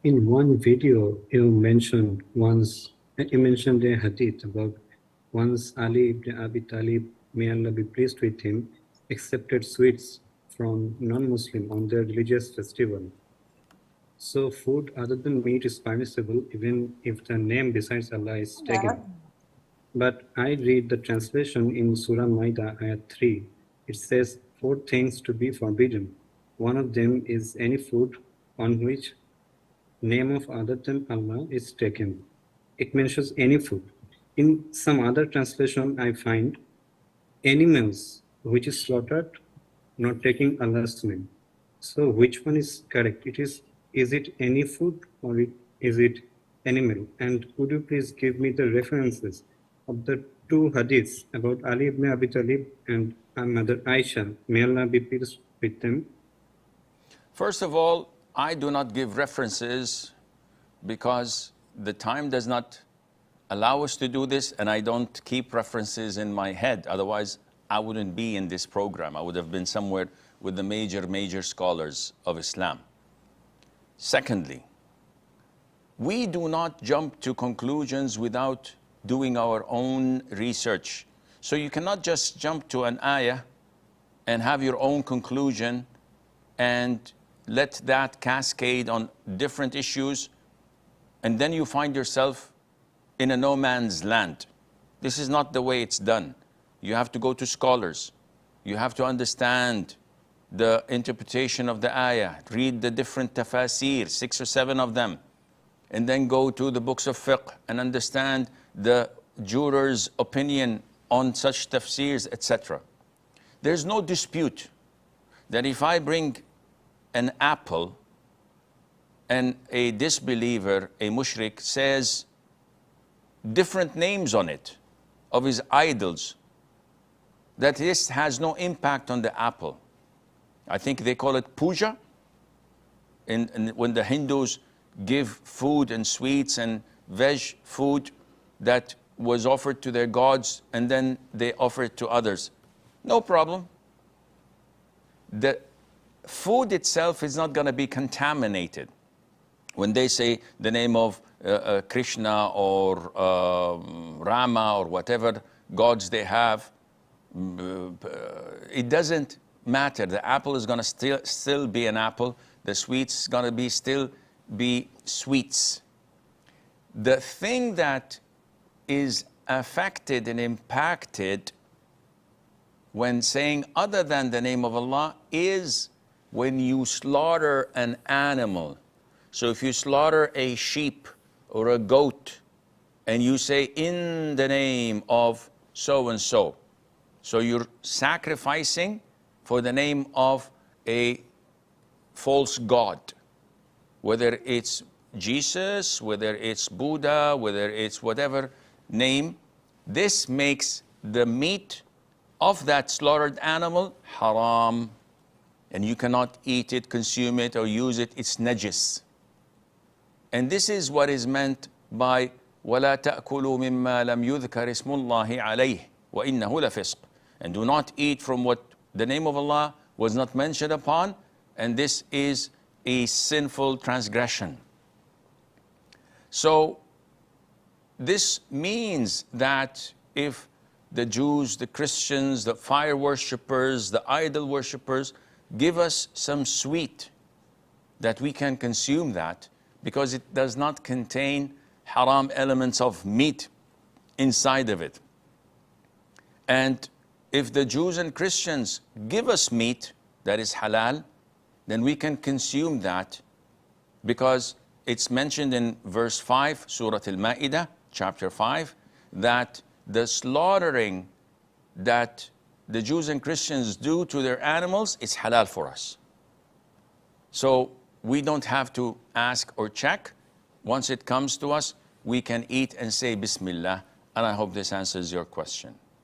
In one video, you mentioned a hadith about once Ali ibn Abi Talib, may Allah be pleased with him, accepted sweets from non-Muslim on their religious festival. So food other than meat is permissible even if the name besides Allah is taken. But I read the translation in Surah Maida, ayat 3. It says 4 things to be forbidden. One of them is any food on which name of other than Allah is taken. It mentions any food. In some other translation, I find animals which is slaughtered, not taking Allah's name. So which one is correct? Is it any food or is it animal? And could you please give me the references of the two hadiths about Ali ibn Abi Talib and Mother Aisha? May Allah be pleased with them. First of all, I do not give references because the time does not allow us to do this, and I don't keep references in my head. Otherwise, I wouldn't be in this program. I would have been somewhere with the major scholars of Islam. Secondly, we do not jump to conclusions without doing our own research. So you cannot just jump to an ayah and have your own conclusion and let that cascade on different issues, and then you find yourself in a no man's land. This is not the way it's done. You have to go to scholars. You have to understand the interpretation of the ayah, read the different tafasir, 6 or 7 of them, and then go to the books of fiqh and understand the juror's opinion on such tafsirs, etc. There's no dispute that if I bring an apple and a disbeliever, a mushrik, says different names on it of his idols, that this has no impact on the apple. I think they call it puja. And when the Hindus give food and sweets and veg food that was offered to their gods, and then they offer it to others. No problem. The food itself is not going to be contaminated. When they say the name of Krishna or Rama or whatever gods they have, it doesn't matter. The apple is going to still be an apple. The sweets going to be still be sweets. The thing that is affected and impacted when saying other than the name of Allah is when you slaughter an animal. So if you slaughter a sheep or a goat and you say in the name of so and so, so you're sacrificing for the name of a false god, whether it's Jesus, whether it's Buddha, whether it's whatever name. This makes the meat of that slaughtered animal haram, and you cannot eat it, consume it, or use it. It's najis. And this is what is meant by وَلَا تَأْكُلُوا مِمَّا لَمْ يُذْكَرِ اسْمُ اللَّهِ عَلَيْهِ وَإِنَّهُ لَفِسْقٌ. And do not eat from what the name of Allah was not mentioned upon, and this is a sinful transgression. So this means that if the Jews, the Christians, the fire worshippers, the idol worshippers give us some sweet, that we can consume that because it does not contain haram elements of meat inside of it. And if the Jews and Christians give us meat that is halal, then we can consume that because it's mentioned in verse 5, Surah Al-Ma'idah, chapter 5, that the slaughtering that the Jews and Christians do to their animals is halal for us. So we don't have to ask or check. Once it comes to us, we can eat and say Bismillah. And I hope this answers your question.